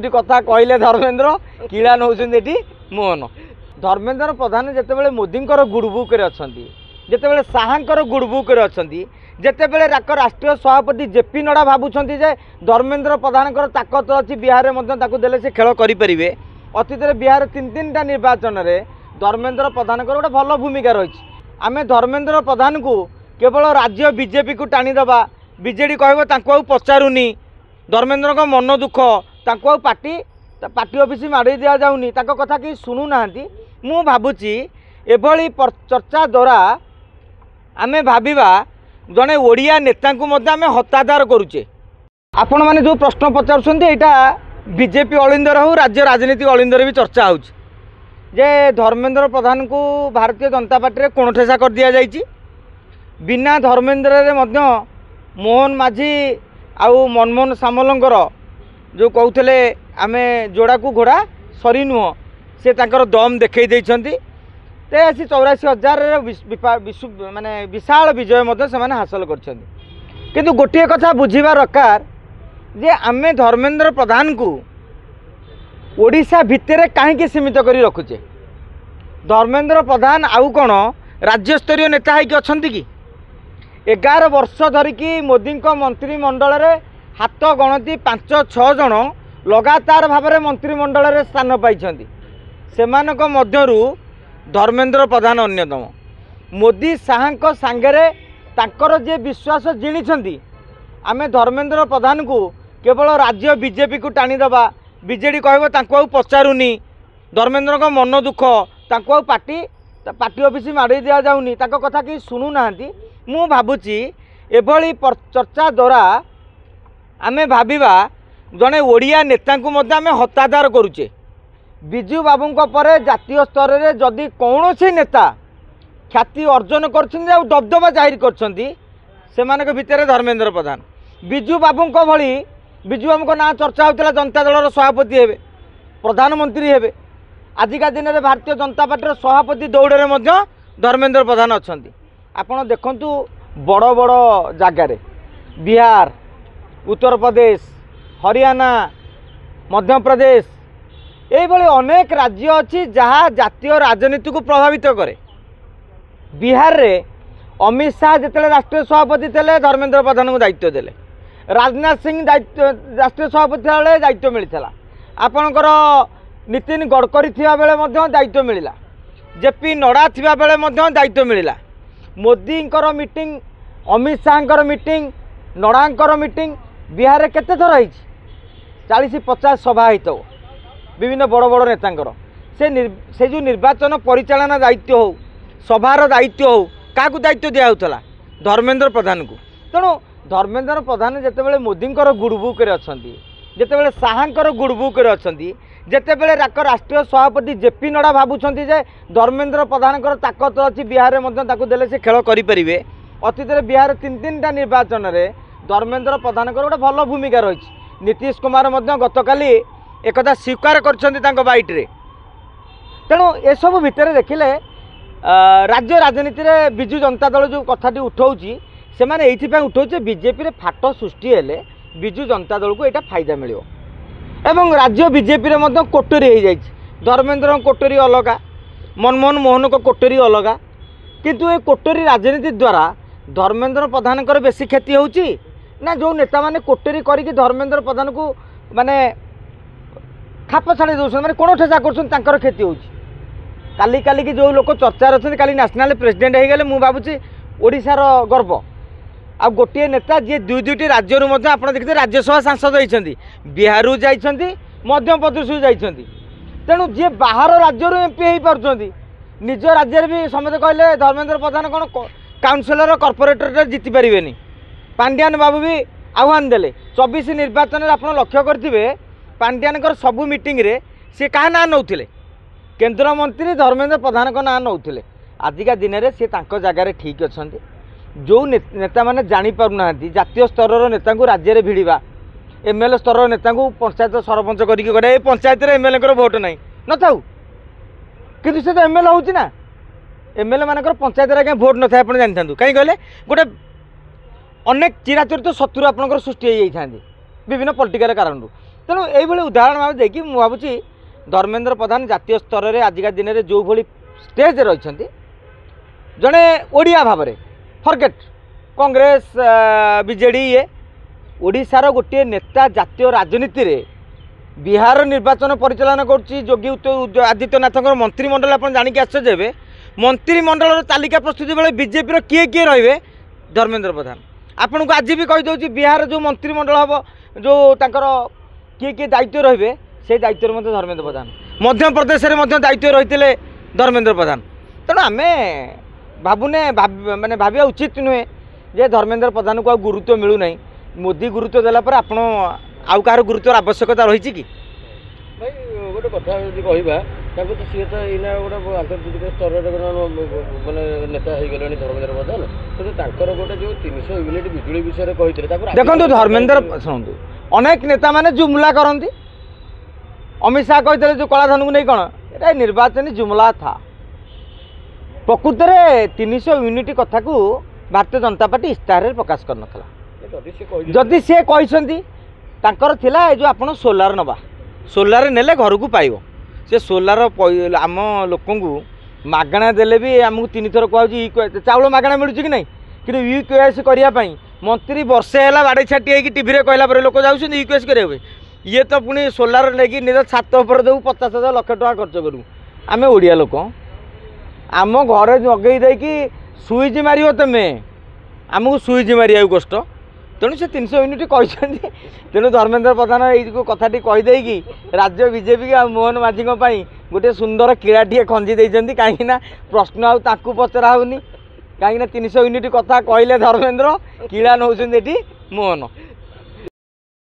कथा कहले धर्मेन्द्र किला नौ मोहन धर्मेन्द्र प्रधान जितेबाला मोदी गुडबुक जितेबाला साहांकर गुडबुक जितेबाला राष्ट्रीय सभापति जेपी नड्डा भावुं जे धर्मेन्द्र प्रधान ताकत अच्छी बिहार में देले से खेल करें अतीत बिहार तीन तीन टा निर्वाचन में धर्मेन्द्र प्रधान गोटे भल भूमिका रही आम धर्मेन्द्र प्रधान को केवल राज्य बीजेपी को टाणीदबा बीजेडी कह पचारूनी धर्मेन्द्र का मन दुख पार्टी पार्टी ऑफिस माड़ी दि जाऊनी कथा कि शुणु ना मु भावुची एभली चर्चा द्वारा आमे भाविबा जड़े ओडिया नेता को आमे हतादार करुचे। आपण माने जो प्रश्न पचारुछन्ती एटा बीजेपी अलिंदर हो राज्य राजनीति अलिंदर भी चर्चा हो जे धर्मेन्द्र प्रधान को भारतीय जनता पार्टी रे कोणठेसा कर दिया जाइछि। बिना धर्मेन्द्र रे मध्य मोहन माझी आउ मनमोहन सामलंकर जो कहते आमे जोड़ा को घोड़ा सरी नुह से तांकर दम देखई देइछन्ती ते आसी 84,000 माने विशाल विजय मध्य से माने हासिल करछन्ती। किंतु गोटे कथा बुझीबा दरकार जे आमे धर्मेन्द्र प्रधान को ओडिशा भितर कहीं सीमित करी रखुचे। धर्मेन्द्र प्रधान आउ कौन राज्य स्तरीय नेता है कि अच्छी कि 11 वर्ष धरिकी मोदी मंत्रिमंडल रे हाथ गणति 5-6 जन लगातार भाव में मंत्रिमंडल रे स्थान पाई सेमानक मध्यरु धर्मेन्द्र प्रधान अन्यतम। मोदी साहांक सांगरे तांकर जे विश्वास जिणी आमे धर्मेन्द्र प्रधान को केवल राज्य बीजेपी को टाणीदबा बीजेडी कह पचारूनी धर्मेन्द्र का मन दुख पार्टी ऑफिस माड़ी दि जाऊनी कथा कि शुणु ना मु भावुची एभली चर्चा द्वारा आमे भाविबा जड़े ओडिया नेता को आमे हतादार करुचे। बिजू बाबू परे जातीय स्तर में जदि कौन से नेता ख्याति अर्जन कर दबदबा जाहिर कर भितर धर्मेन्द्र प्रधान बिजू बाबू भली बिजू बाबू ना चर्चा होता जनता दल सभापति हे प्रधानमंत्री हे आजिका दिन में भारतीय जनता पार्टी सभापति दौड़ में धर्मेन्द्र प्रधान अच्छा। आपड़ देखु बड़ बड़ जगार बिहार उत्तर प्रदेश हरियाणा मध्य प्रदेश यही अनेक राज्य अच्छी जहाँ जातीय राजनीति को प्रभावित करे। बिहार रे अमित शाह जिते राष्ट्रीय सभापति थे धर्मेन्द्र प्रधान को दायित्व देले। राजनाथ सिंह राष्ट्रीय सभापति दायित्व मिलता आपणकर नितिन गडकरी थिबा बेले मध्य दायित्व मिला जेपी नड्डा थिबा बेले दायित्व मिला। Modi meeting Amit Shah meeting Nadda meeting Bihar रे केते थर है 40-50 सभा हित विभिन्न बड़ बड़ नेतांकर से जो निर्वाचन परिचालना दायित्व हो सभार दायित्व हो क्या दायित्व दिया होता धर्मेन्द्र प्रधान को। तेणु धर्मेन्द्र प्रधान जितेबाला मोदी गुडबुक जितेबाला साहांकर गुडबुक जितेबाला राष्ट्रीय सभापति जेपी नड्डा भावुं जे धर्मेन्द्र प्रधान ताकत अच्छी बिहार में देले से खेल करें अतीत बिहार तीन तीन टा निर्वाचन में धर्मेन्द्र प्रधान गोटे भल भूमिका रही। नीतीश कुमार गतकाली एकदा स्वीकार कर बाइट रे। तेणु ए सब भितर देखिले राज्य राजनीति रे बिजू जनता दल जो कथाटी उठाऊँगी से मैंने ये उठाऊे बीजेपी रे फाट सृष्टि हेले बिजू जनता दल को यहाँ फायदा मिले एवं राज्य बीजेपी रे मध्य कोटरी हो जाए धर्मेन्द्र कोटरी अलग मनमोहन मोहन को कोटरी अलग किंतु ये कोटरी राजनीति द्वारा धर्मेन्द्र प्रधान बेसी क्षति होची ना जो नेता माने कोटरी करके धर्मेन्द्र प्रधान को माने खाप छाड़ी दौर मैंने कौन ठेसा कर क्षति होची। काली काली की जो लोग चर्चा अच्छे काली नेशनल प्रेसिडेंट हो गले मुझे ओडिशार गर्व आ गोटे नेता जी दुईटी राज्य आप देखते राज्यसभा सांसद होती बिहार जाइछन्ति मध्य प्रदेश जाइछन्ति। तेणु जी बाहर राज्य एमपी हो पार्टी निज राज्य भी समझे कहले धर्मेन्द्र प्रधान कौन काउनसिलर कॉर्पोरेटर जीति पारे। पांड्यान बाबू भी आह्वान देले 24 निर्वाचन में आप लक्ष्य करेंगे पांड्यान सबू मीटिंग रे सी क्या ना नौले केंद्र मंत्री धर्मेन्द्र प्रधान का ना नौले। आजिका दिन में सी जगार ठीक अच्छा जो नेता मैंने जापारूना जातीय स्तर नेता को राज्य में भिड़ा एमएलए स्तर नेता को पंचायत सरपंच कर पंचायत एमएलए भोट ना न था कि तो एमएलए होना एमएलए मान पंचायत आज्ञा भोट न था आप जानी था कहीं कहले गोटे अनेक चिराचरित शत्रु आपंकर सृष्टि हो जाती विभिन्न पॉलिटिकल कारण तेणु यही उदाहरण भाव देखिए मुझे भावुँ धर्मेंद्र प्रधान जातीय स्तर में आजिका दिन में जो भाई स्टेज रही जड़े ओडिया भाव में फॉरगेट कांग्रेस बीजेडी ये ओडिशार गोटे नेता जातीय राजनीति रे बिहार निर्वाचन परिचालन करोगी आदित्यनाथ मंत्रिमंडल आप जानिक आश्चर्य मंत्रिमंडल तालिका प्रस्तुति बेले बीजेपी किए किए रे धर्मेंद्र प्रधान आपन को आज भी कहीदे बिहार जो मंत्रिमंडल हम जो किए किए दायित्व रे से दायित्व धर्मेंद्र प्रधान मध्य प्रदेश में दायित्व रही धर्मेंद्र प्रधान तेणु आम भावुने माने भाविया उचित नुहे जे धर्मेंद्र प्रधान को गुरुत्व मिलूना मोदी गुरुत्व देला पर आपण आउ कार गुरुत्व आवश्यकता रही कि भाई गोटे कथा कहवा तो सी तो यहाँ गोटे आंतर्जातिक स्तर माने नेता हो गले धर्मेंद्र प्रधान तो गोटे जो 300 यूनिट बिजुली विषय कहते देखो धर्मेंद्र शुणु अनेक नेता मैंने जुमला करती अमित शाह कहते जो कलाधन को नहीं कौन ये निर्वाचन जुमला था प्रकृत में 300 यूनिट कथा को भारतीय जनता पार्टी इस्ताहार प्रकाश कर जदि सी कहते थिला जो आप सोलार नवा सोलार नेले घर को पाइब से सोलार आम लोक मागणा देले भी आमको 3 थर कहूँ चाउल मागणा मिलूँ कि नहीं कि यूकेएस करने मंत्री वर्षे है बाड़े छाटी टीवी कहला लोक जाऊँ यूकेएस करेंगे ये तो पुणी सोलार लेकिन निज छात उपर देव 50,000 लाख टका खर्च करूँ आम ओडिया लोक आम घर जगई देकी सुइच मार तुम्हें आमको सुइच मारे कष्ट तेणु से 300 यूनिट कहते तेणु धर्मेंद्र प्रधान ये कथाटी कहीदे राज्य बीजेपी आ मोहन माझी गोटे सुंदर क्रीड़ाटी खंजी देती कहीं प्रश्न आउ पचरा होनी कहीं 300 यूनिट कथा कहले धर्मेंद्र क्रीड़ा नौ मोहन